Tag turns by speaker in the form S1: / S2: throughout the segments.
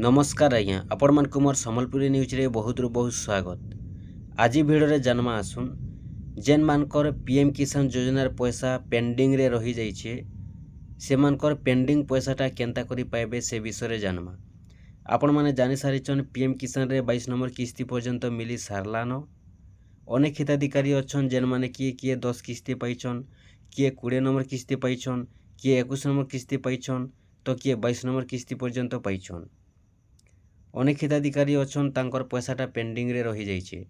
S1: नमस्कार आज्ञा आपण मान मोर सम्बलपुरी न्यूज रे बहुत बहुत स्वागत। आज भिडियो रे जन्मा आसुन जेन मानकर पीएम किसान योजना पैसा पेंडिंग रे रही जाइछे से मानकर पेंडिंग पैसाटा केंता करी पाइबे से विषय रे जानमा। आपण माने जानि सारिछन पीएम किसान रे 22 नंबर किस्ती पर्यंत मिली सारलान। अनेक हिताधिकारी अछन जेन माने किए 10 किस्ती पाइछन, किए 20 नंबर किस्ती पाइछन, किए 21 नंबर किस्ती पाइछन तो किए 22 नंबर किस्ती पर्यंत पाइछन। अनेक हिताधिकारी अछन तांकर पैसाटा पेंडिंग रे रही जाइछे।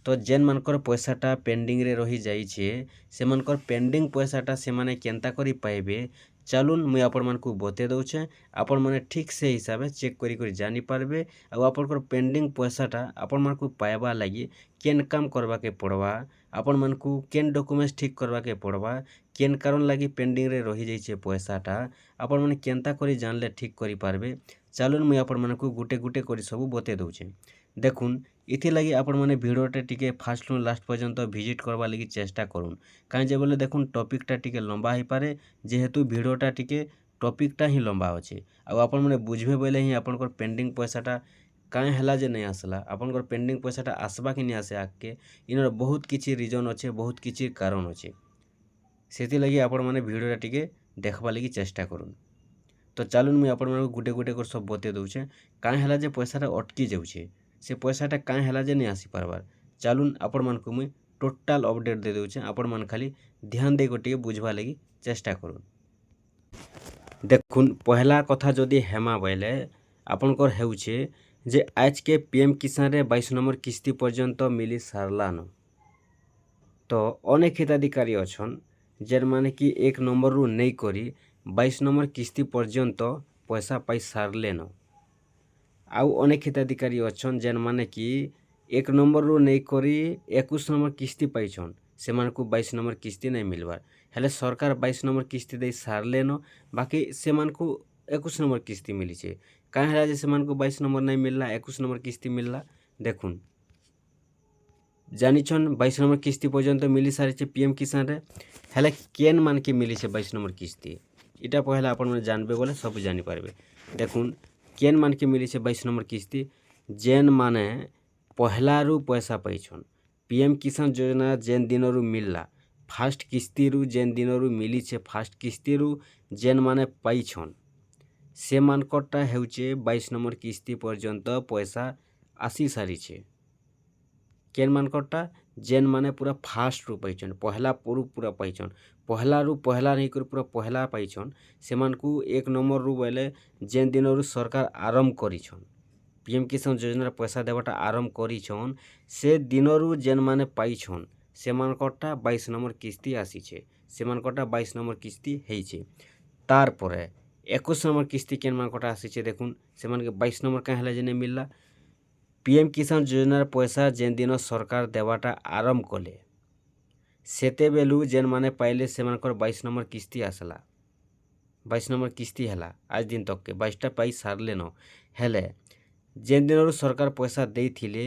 S1: तो जेन मानकर पैसाटा पेंडिंग रे रही जाइछे से मानकर पेंडिंग पैसाटा से माने केंता करी पाइबे चलून मुई आपण मानकु बते दउछे। आपण माने ठीक से हिसाब चेक करी करी जानि पारबे आ आपनकर पेंडिंग पैसाटा आपण मानकु पाइबा लागि केन काम करबा के पड़वा, आपण मानकु केन डॉक्यूमेंट्स ठीक करबा के पड़वा, केन कारण लागि पेंडिंग रे रही जाइछे पैसाटा आपण माने केंता करी जानले ठीक करी पारबे चलून मुई आपण मानकु गुटे गुटे करी सब बते दउछे। देखुन इथि लगी आपण माने भिडियोटा टिके फास्ट लास्ट पर्यंत विजिट करबा लगी चेष्टा करूँ कहीं जे बोले देखुन टॉपिकटा टिके लंबा हो पारे जेहेतु भिडियोटा टिके टॉपिकटा ही लंबा अच्छे आपण माने बुझबे बोले ही आपनकर पेंडिंग पैसाटा काहे हला जे नहीं आसला आपनकर पेंडिंग पैसाटा आसबा कि नहीं आसे आके इनर बहुत किछि रीजन अच्छे बहुत किछि कारण अच्छे सेति लगी आपण माने भिडियोटा टिके देखबा लगी चेष्टा करूँ। तो चलून मुझे आपण मानकु गुटे गुटे कर सब बते दउछे काहे हला जे पैसाटा अटकी जाउछे से पैसाटा काहे हला जे नहीं आसी पारबार चलून आपण मानकु मुई टोटल अपडेट दे दउछे आपण मान खाली ध्यान दे गोटे बुझबा लगी चेष्टा करूँ। देखुन पहला कथा जदि हेमा बोले आपनकर हेउछे जे आज के पीएम किसान रे 22 नंबर किस्ती पर्यंत मिली सारलान। तो अनेक हिताधिकारी अछन जेर माने कि 1 नंबर रु नहीं करी 22 नंबर किस्ती पर्यंत पैसा पाई सारलेन। आउ अनेक हिताधिकारी अछन जेन माने कि 1 नंबर रु नहीं करी 21 नंबर किस्ती पाइछन से मानकु 22 नंबर किस्ती नहीं मिलबार हेले सरकार 22 नंबर किस्ती दे सारलेन बाकी से मानकु 21 नंबर किस्ती मिली छे काहे हला जे से मानकु 22 नंबर नहीं मिलला 21 नंबर किस्ती मिलला। देखुन जानिछन 22 नंबर किस्ती पर्यंत मिली सारी पीएम किसान रे हेले केन मान के मिली छे 22 नंबर किस्ती इटा पहला आपण माने जानबे बोले सब जानि पारबे। देखुन केन मान के मिली छे 22 नंबर किस्ती जेन माने पहला रु पैसा पाइछन पीएम किसान योजना जेन दिन रु मिलला फास्ट किस्ती रु जेन दिन रु मिली छे फास्ट किस्ती रु जेन माने पाइछन से मानकटा हेउचे 22 नंबर किस्ती पर्यंत पैसा आसी सारी छे। केन मानकटा जेन माने पूरा फास्ट रु पाइछन पहला पूरा पाइछन पहला रु पहला नहीं कर पूरा पहला पाइछन से मानकु 1 नंबर रु बोले जेन दिन रु सरकार आरंभ करिछन पीएम किसान योजना पैसा देवाटा आरंभ करिछन से दिन रु जेन माने पाइछन से मानकटा 22 नंबर किस्ती आसी छे से मानकटा 22 नंबर किस्ती हेइ छे। तार परे 21 नंबर किस्ती केन मानकटा आसी छे देखुन से मानके 22 नंबर काहे हला जे नहीं मिलला पीएम किसान योजना पैसा जेन दिन सरकार देवाटा आरंभ कले सेते बेलू जेन माने पाइले से मानकर 22 नंबर किस्ती आसला 22 नंबर किस्ती हला आज दिन तक के 22टा पाई सारले न हेले जेन दिन सरकार पैसा देथिले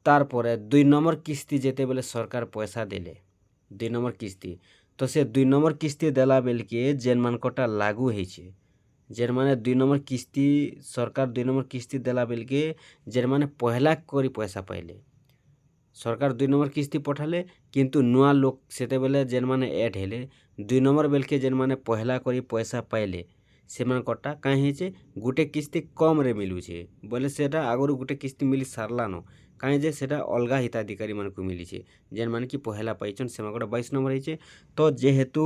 S1: तार परे 2 नंबर किस्ती जेते बेले सरकार पैसा देले 2 नंबर किस्ती तो से 2 नंबर किस्ती देला बेल के जेन मानकटा लागू हेछे जेन माने 2 नंबर किस्ती सरकार 2 नंबर किस्ती देला बेल के जेन माने पहला करी पैसा पाइले सरकार 2 नंबर किस्ती पठाले किंतु नुआ लोक सेते बेले जेन माने ऐड हेले 2 नंबर बेल के जेन माने पहला करी पैसा पाइले से मानकटा काहे हेचे गुटे किस्ती कम रे मिलुछे बोले सेटा आगरु गुटे किस्ती मिली सारलान काहे जे सेटा अलगा हिताधिकारी मानकु मिली छे जेन माने कि पहला पाइछन से मानकटा 22 नंबर हेचे। तो जेहेतु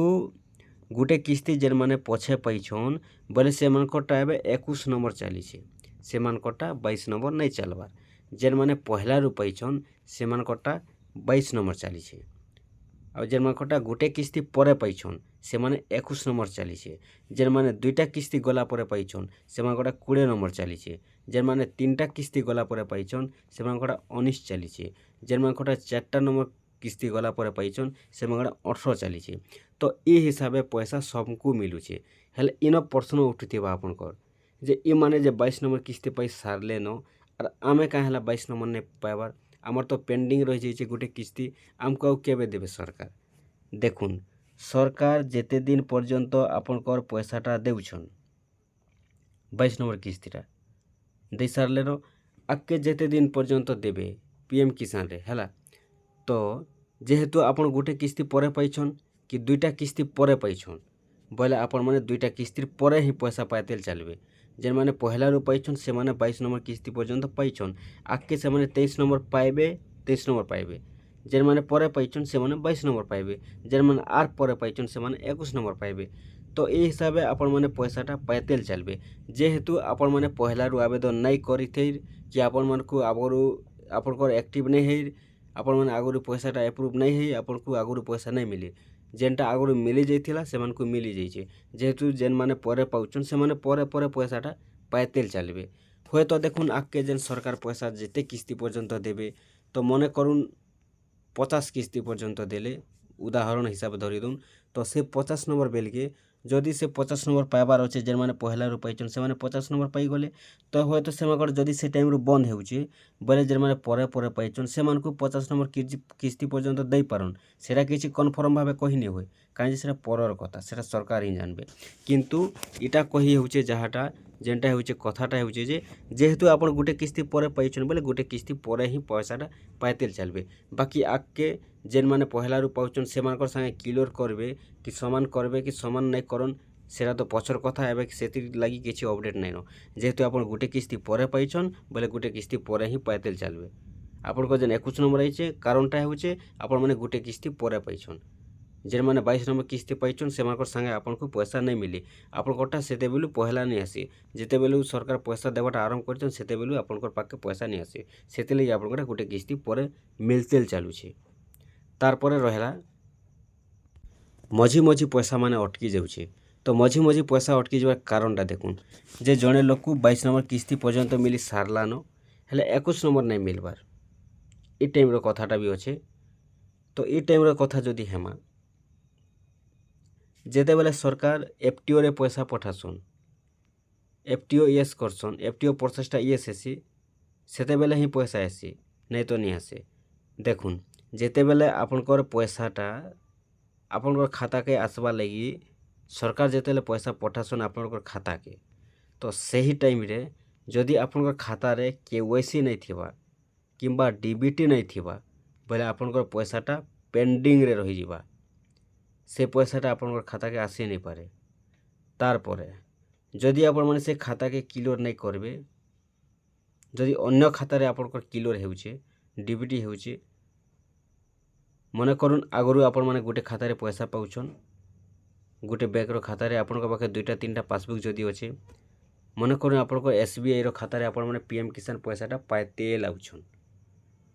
S1: गुटे किस्ती जेन माने पछे पाइछन बोले से मानकटा एबे 21 नंबर चली छे से मानकटा 22 नंबर नहीं चलबार जेन माने पहला रु पाइछन से मानकटा 22 नंबर चली छे और जेन मानकटा गुटे किस्ती परे पाइछन से माने 21 नंबर चली छे जेन माने 2टा किस्ती गला परे पाइछन से मानकटा 20 नंबर चली छे जेन माने 3टा किस्ती गला परे पाइछन से मानकटा 19 चली छे जेन मानकटा 4टा नंबर किस्ती गला परे पाइछन से मानकटा 18 चली छे। तो ई हिसाबे पैसा सबको मिलू छे हेले इन प्रश्न उठुथिबा आपनकर जे ई माने जे 22 नंबर किस्ती पाई सारले न और आमे काहे हला 22 नंबर ने पाइबार आमर तो पेंडिंग रही जाइछे गुटे किस्ती आमको केबे देबे सरकार। देखुन सरकार जेते दिन पर्यंत आपनकर पैसाटा देउछन 22 नंबर किस्तीटा ଦେଇ ସାରିଲେନ ଆଗକେ ଯେତେ ଦିନ ପର୍ଯ୍ୟନ୍ତ ଦେବେ ପିଏମ୍ କିଷାନରେ ହେଲା। ତ ଯେହେତୁ ଆପଣ ଗୋଟେ କିସ୍ତି ପରେ ପାଇଛନ୍ କି ଦୁଇଟା କିସ୍ତି ପରେ ପାଇଛନ୍ ବୋଇଲେ ଆପଣମାନେ ଦୁଇଟା କିସ୍ତି ପରେ ହିଁ ପଇସା ପାଇତେଲ୍ ଚାଲିବେ। ଯେମାନେ ପହିଲାରୁ ପାଇଛନ୍ ସେମାନେ 22 ନମ୍ବର କିସ୍ତି ପର୍ଯ୍ୟନ୍ତ ପାଇଛନ୍, ଆଗକେ ସେମାନେ 23 ନମ୍ବର ପାଇବେ, 23 ନମ୍ବର ପାଇବେ। ଯେମାନେ ପରେ ପାଇଛନ୍ ସେମାନେ 22 ନମ୍ବର ପାଇବେ, ଯେମାନେ ଆର୍ ପରେ ପାଇଛନ୍ ସେମାନେ 21 ନମ୍ବର ପାଇବେ। ତ এই হিসাবে আপনার পয়সাটা পাইতেল চালবে। যেহেতু আপনার পহলার আবেদন নাই করে কি আপনার আগর আপনার আক্টিভ নাই হই আপনার আগর পয়সাটা এপ্রুভ নাই হই আপনার আগর পয়সা নাই মিলে যেটা আগর মিলি যাইছিলা সেমানকু মিলি যাইছে। যেহেতু যেন মানে পরে পাউছন সেমানে পরে পরে পয়সাটা পাইতেল চালবে। হয়তো দেখুন আগে যেন সরকার পয়সা যেতে কিস্তি পর্যন্ত দেবে, তো মনে করুন 50 কিস্তি পর্যন্ত দেলে উদাহরণ হিসাবে ধরি দুন, তো সে 50 নম্বর বেলকে যদি সে 50 নম্বর পাইবার আছে যেମାନେ ପହିଲାରୁ ପାଇଛନ୍ ସେମାନେ 50 নম্বর ପାଇଗଲେ, ତ ହୁଏତ ସେମାନଙ୍କର ଯଦି ସେ ଟାଇମ୍ରୁ ବନ୍ଦ ହେଉଛି ବୋଇଲେ ଯେମାନେ ପରେ ପରେ ପାଇଛନ୍ ସେମାନଙ୍କୁ 50 নম্বর କିସ୍ତି ପର୍ଯ୍ୟନ୍ତ ଦେଇପାରନ୍। ସେଟା କିଛି କନଫର୍ମ ଭାବେ କହିନି ହୁଏ, କାହିଁକି ସେଟା ପରର କଥା, ସେଟା ସରକାର ହିଁ ଜାଣିବେ। କିନ୍ତୁ ଇଟା କହି ହେଉଛେ ଯାହାଟା ଯେନ୍ଟା ହେଉଛେ କଥାଟା ହେଉଛେ ଯେ ଯେହେତୁ ଆପଣ ଗୋଟେ କିସ୍ତି ପରେ ପାଇଛନ୍ ବୋଲେ ଗୋଟେ କିସ୍ତି ପରେ ହିଁ ପଇସାଟା ପାଇତେଲ୍ ଚାଲବେ। ବାକି ଆଗକେ ଯେନ୍ମାନେ ପହିଲାରୁ ପାଉଛନ୍ ସେମାନଙ୍କର ସାଙ୍ଗେ କ୍ଲିୟର କରିବେ କି ସମାନ করবে কি সমান নাই করন সেটা তো পছর কথা। এবে সেতির লাগি কিছু অপডেট নাই ন, যেহেতু আপনার গোটে কিস্তি পরে পাইছন বলে গোটে কিস্তি পরে হি পাইতেল চালবে। আপনার যেন 21 নম্বর আইছে কারণটা হচ্ছে আপনার মানে গোটে কিস্তি পরে পাইছন, যে মানে 22 নম্বর কিস্তি পাইছন সেমানকর সাথে আপনার পয়সা নাই মিলি আপনারটা সেতেবেলু পহলা নিয়ে আসে। যেতেবেলু সরকার পয়সা দেওয়াটা আরম্ভ করছেন সেতেবেলু আপনার পাখে পয়সা নিয়ে আসে, সেতিলাগি আপনার গোটে কিস্তি পরে মিলতেল চালুছে। তারপরে রহলা মঝি মঝি পয়সা মানে অটকি যাচ্ছে। তো মঝি মঝি পয়সা অটকি যাওয়ার কারণটা দেখুন যে জনে লোকକୁ 22 নম্বর কিস্তি পর্যন্ত মিলি সারলান হেলে 21 নম্বর নাই মিলবার, এই টাইমর কথাটা বি অছে। তো এই টাইমর কথা যদি হেমা যেতেবেলে সরকার এফটিওরে পয়সা পঠাসন, এফটিও ইয়েস করসন, এফটিও প্রসেসটা ইয়েস হেসি সেতেবেলে হি পয়সা আসি, নাই তো নি আসে। দেখুন যেতেবেলে আপনার পয়সাটা আপনার খাতাকে আসবার লাগি সরকার যেতেবেলে পয়সা পঠাসন আপনার খাতাকে, তো সেই টাইমরে যদি আপনার খাতারে কেওয়াইসি নাই থিবা কিংবা ডিবিটি নাই থিবা বলে আপনার পয়সাটা পেন্ডিংরে রহিযা, সে পয়সাটা আপনার খাতাকে আসি নাই পারে। তারপরে যদি আপনার সে খাতাকে ক্লিয়র নাই করবে, যদি অন্য খাতারে আপনার ক্লিয়র হেউছে ডিবিটি হেউছে, মনে করুন আগরু আপনার গোটে খাতারে পয়সা পাউছন, গোটে ব্যাঙ্কর খাতারে আপনার পাখে 2টা 3টা পাসবুক যদি আছে, মনে করুন আপনার এসবিআইর খাতারে আপনার পিএম কিষান পয়সাটা পাইতে লাগুছন।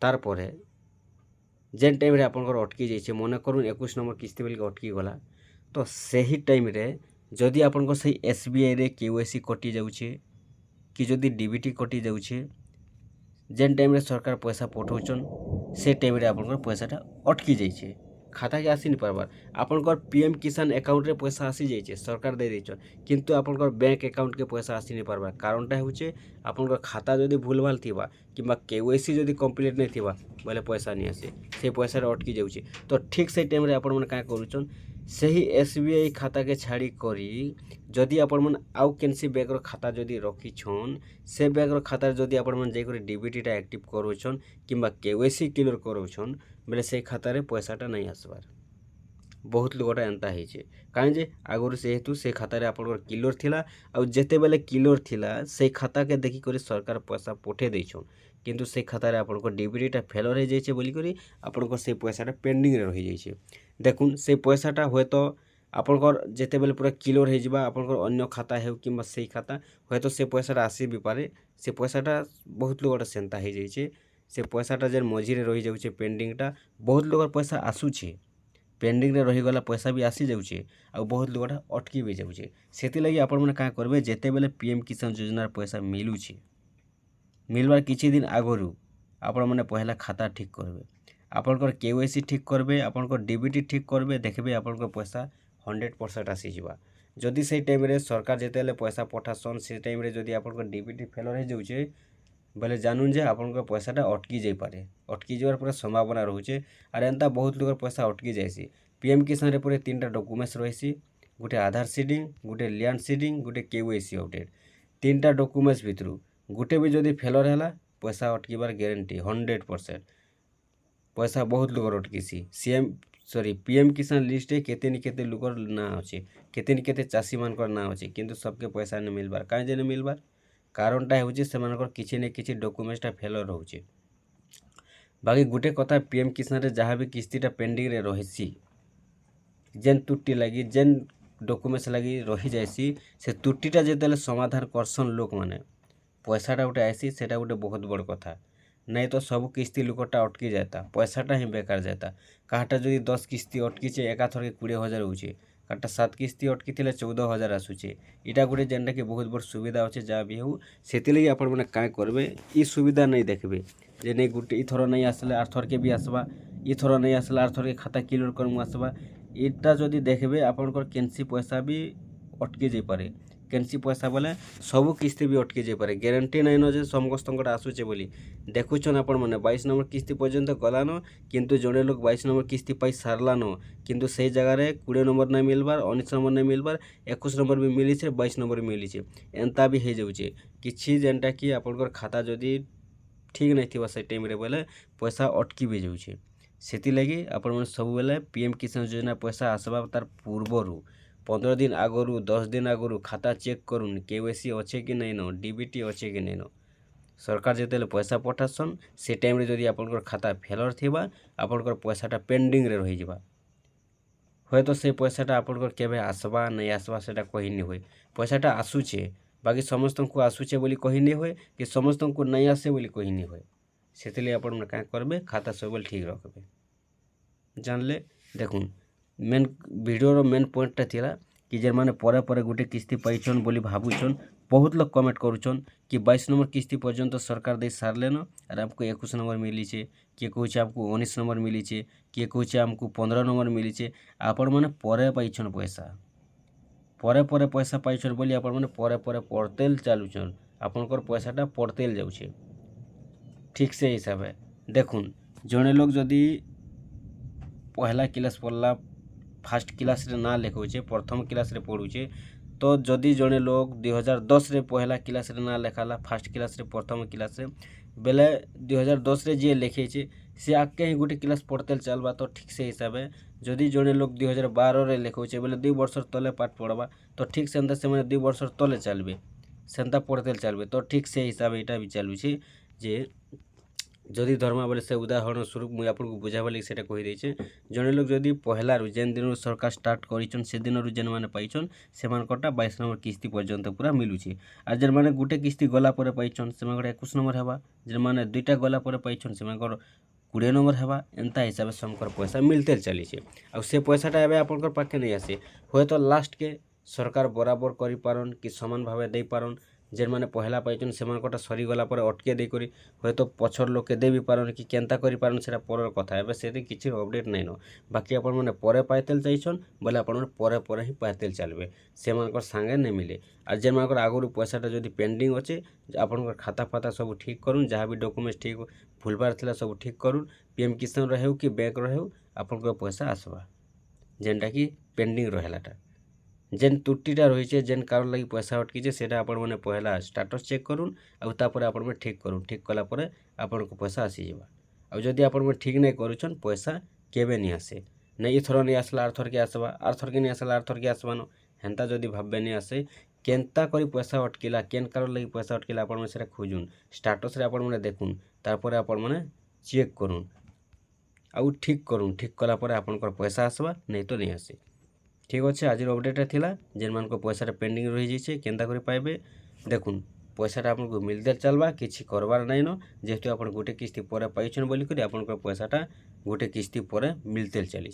S1: তারপরে যেন টাইমরে আপনার অটকি যাইছে, মনে করুন 21 নম্বর কিস্তি বেলকে অটকি গলা, তো সেই টাইমরে যদি আপনার সেই এসবিআইরে কেওয়াইসি কটি যাচ্ছে কি যদি ডিবিটি কটি যাচ্ছে, যেন টাইমরে সরকার পয়সা পঠাউছন সে টাইমরে আপনার পয়সাটা অটকি যাইছে, খাতাকে আসি নি পারবার। আপনার পিএম কিষান অ্যাকাউন্টরে পয়সা আসি যাইছে সরকার দিয়ে দিয়েছন, কিন্তু আপনার ব্যাঙ্ক অ্যাকাউন্টকে পয়সা আসি নি পারবার। কারণটা হচ্ছে আপনার খাতা যদি ভুলভাল থিবা কিংবা কেওয়াইসি যদি কমপ্লিট নাই থিবা বলে পয়সা নি আসে, সেই পয়সাটা অটকি যাচ্ছে। তো ঠিক সেই টাইমরে আপনার মানে কাঁ করুছন সেই এসবিআই খাতাকে ছাড়ি করি যদি আপনার আউ কেনসি ব্যাঙ্কর খাতা যদি রখিছন সে ব্যাঙ্কর খাতার যদি আপনার যাই করে ডিবিটিটা অ্যাক্টিভ করুছন কিংবা কেওয়াইসি ক্লিয়র করুছন বেলে সেই খাতারে পয়সাটা নাই আসবার। বহুত লোকটা এন্তা হয়েছে কারণ যে আগর যেহেতু সে খাতারে আপনার ক্লিয়র থিলা আর যেতেবেলে ক্লিয়র থিলা সেই খাতাকে দেখি করে সরকার পয়সা পঠে দিয়েছন, কিন্তু সেই খাতারে আপনার ডিবিটিটা ফেলর হয়ে যাইছে বলি করে আপনার সেই পয়সাটা পেন্ডিংরে রয়ে যাইছে। দেখুন সেই পয়সাটা হয়তো আপনার যেতেবেলে পুরা ক্লিয়র হয়ে যা আপনার অন্য খাতা হেউ কিংবা সেই খাতা হয়তো সে পয়সাটা আসি বি পারে, সে পয়সাটা বহুত লোকটা সেন্তা হয়ে যাইছে। সে পয়সাটা যে মঝিরে রয়ে যাচ্ছে পেন্ডিংটা, বহুত লোকর পয়সা আসুছে পেন্ডিংরে রহিগলা পয়সা বি আসি যাচ্ছে আর বহুত লোকটা অটকি বি যাচ্ছে। সেতিলাগি আপনার কাঁ করবে যেতেবেলে পিএম কিষান যোজনার পয়সা মিলুছে মিলবার কিছু দিন আগরু আপনার পহলা খাতা ঠিক করবে, আপনার কেওয়াইসি ঠিক করবে, আপনার ডিবিটি ঠিক করবে, দেখবে আপনার পয়সা 100% আসিযা। যদি সেই টাইমরে সরকার যেতেবেলে পয়সা পঠাসন সেই টাইমরে যদি আপনার ডিবিটি ফেলর হয়ে যাচ্ছে বলে জানুন যে আপনার পয়সাটা অটকি যাইপারে, অটকি যাওয়ার পুরা সম্ভাবনা রয়েছে। আর এন্তা বহুত লোকের পয়সা অটকি যাইছি। পিএম কিষানের পরে 3টা ডকুমেন্টস রয়েছে, গোটে আধার সিডিং, গোটে ল্যান্ড সিডিং, গোটে কেওয়াইসি আপডেট। 3টা ডকুমেন্টস ভিতরু गुटे भी जदि फेलर है पैसा अटकबार ग्यारंटी 100%। पैसा बहुत लोग अटकिसी पीएम किसान लिस्ट केते नि केते लोकर ना अच्छे केते नि केते चाषी मानकर ना अच्छे किंतु सबके पैसा नहीं मिलबार कहीं जे नहीं मिलबार कारणटा होची सेमानकर किछि न किछि डॉक्यूमेंट्सटा फेलर होचे। बाकी गुटे कथा पीएम किसान रे जहाँ भी किस्तीटा पेंडिंग रे रहिसी जेन त्रुटि लगी जेन डॉक्यूमेंट्स लगी रही जाइसी से त्रुटिटा जेतेले समाधान करसन लोक माने पैसाटा गोटे आइसी सेटा गोटे बहुत बड़ कथा नहीं तो सब किस्ती लोकटा अटकी जाता पैसाटा ही बेकार जाता काहाटा जदि 10 किस्ती अटकीचे एका थरके 20,000 होचे काटा 7 किस्ती अटकी 14,000 आसूचे इटा गोटे जेनटा कि बहुत बड़ सुविधा अच्छे जहाँ भी हो से आपण मैंने क्या करेंगे ये सुविधा नहीं देखबे जे नहीं गोटे इथर नहीं आसले आर थरके भी आसवा इथर नहीं आसला आर थरके खाता क्लियर कर आसवा इटा जदि देखबे आपनकर केनसी पैसा भी अटकी जाई पारे केनसी पैसा बोले सबू किस्ती भी अटकी जाई पारे ग्यारंटी नहीं न जे समस्त आसूचे बोली देखुछन आपण मैंने 22 नंबर किस्ती पर्यंत गलान किंतु जड़े लोग 22 नंबर किस्ती पाई सारलान किंतु से जगार 20 नंबर नहीं मिलबार 19 नंबर नहीं मिलबार 21 नंबर भी मिली 22 नंबर मिली एंता भी हो जाऊे कि जेनटा कि आपनकर खाता जदि ठीक नहीं थी से टाइम रे बोले पैसा अटकी भी जाऊे से आपण मैंने सब बेले पीएम किसान योजना पैसा आसवा तार पूर्वर 15 दिन आगरू 10 दिन आगरू खाता चेक करूँ केवाईसी अच्छे कि नहीं न डीबीटी अच्छे कि नहीं न सरकार जिते पैसा पठासन से टाइम रे जदि आपनकर खाता फेलर थिबा आपनकर पैसाटा पेंडिंग रे रही जिबा होय तो से पैसाटा आपनकर केबे आसबा नहीं आसबा सेटा कहि नहीं होय पैसाटा आसुचे बाकी समस्त को आसुचे बोली कहि नहीं होय कि समस्त को नहीं आसे बोली कहि नहीं होय सेतिले आपण मन का करबे खाता सब ठीक रखबे जानले देखुन मेन वीडियो मेन पॉइंटटा थिला कि जे माने परे परे गोटे किस्ती पाइछन बोली भाबुछन बहुत लोग कमेंट करुछन कि 22 नंबर किस्ती पर्यंत सरकार दे सारलेन और हमको 21 नंबर मिली छे किए कहूँ हमको 19 नंबर मिली छे किए कहूँ हमको 15 नंबर मिली छे आपण माने परे पाइछन पैसा परे परे पैसा पाइछन बोली आपण माने परे परे पड़तेल चालुछन आपनकर पैसाटा पड़तेल जाउछे ठीक से हिसाब है देखुन जड़े लोग जदि पहला क्लास पढ़ला फास्ट क्लास रे ना लेखुचे प्रथम क्लास रे पढ़ुचे तो जदि जड़े लोग 2010 रे पहला क्लास रे ना लेखाला फास्ट क्लास रे प्रथम क्लास रे बेले 2010 रे जे लिखे से आगे ही गोटे क्लास पढ़ते चलवा तो ठीक से हिसाब है जदि जड़े लोग 2012 रे लेखुचे बेले 2 वर्ष तले पाठ पढ़वा तो ठीक से से मैंने 2 वर्ष तले चलबे सेंता पढ़ते चलबे तो ठीक से हिसाब यहाँ भी चलुचे जे जदि धर्मा बोले से उदाहरण स्वरूप मुझे आपको बुझावा लगे से कहीदे जड़े लोग जदि पहला जेन दिन सरकार स्टार्ट कर से दिन जेन मैंने पाइछन से 22 नंबर किस्ती पर्यंत पूरा मिलूचे और जेन मैंने गोटे किस्ती गला पाइछन से 21 नंबर है जेन मैंने 2टा गला पाइछन से 20 नंबर है एंता हिसाब से समकर पैसा मिलते चली से पैसाटा एवं आपंकर पाखे नहीं आसे हे तो लास्ट के सरकार बराबर कर पारन कि समान भाव दे पारन जेन मैंने पहला पाइछन से सरीगला अटके देकर हे तो पछर लोग के दे भी पारन कि केनता कर पारन से पर कथा है से किसी अपडेट नहीं न बाकी आपण मैंने परे पाइतेल चाहिए बोले आपण परे परे ही पाइतेल चलबे से सांगे नहीं मिले और जेन मानकर आगुरी पैसाटा जदि पेंडिंग अच्छे आपंकर खाता फाता सब ठीक करूँ जहाँ भी डॉक्यूमेंट्स ठीक भूलबार थिला सब ठीक करूँ पीएम किसान रहे कि बैंक रहे आपंकर पैसा आसवा जेनटा कि पेंडिंग रहेलाटा जेन त्रुटिटा रही जेन कारण लगी पैसा अटकी से आपण मैंने पहला स्टाटस चेक करूँ और तापर आपण में ठीक करूँ ठीक कलापर आपण को पैसा आसीजा और जदि आपण में ठीक नहीं करुछन पैसा केबे नहीं आसे नहीं इथर नहीं आसला आर थरके आसवा आर थरके नहीं आसला आर थरके आसवान हेन्ता जदि भाबे नहीं आसे केनता करी पैसा अटकिला केन कारण लगी पैसा अटकिला आपण में खोजुन स्टाटस रे आपण मैंने देखुन तापर आपण मैंने चेक करूँ आउ ठीक करूँ ठीक कलापर आपनकर पैसा आसवा नहीं तो नहीं आसे ठीक अच्छे आज अपडेटा थिला जेन मान को पैसा पेंडिंग रही जाइए केनता कर पाइबे देखुन पैसाटा आपको मिलते चलवा किसी करवार नहीं न जेहेतु आप गोटे किस्ती पर पाइछन बोलिक आपंकर पैसाटा गोटे किस्ती पर मिलते चली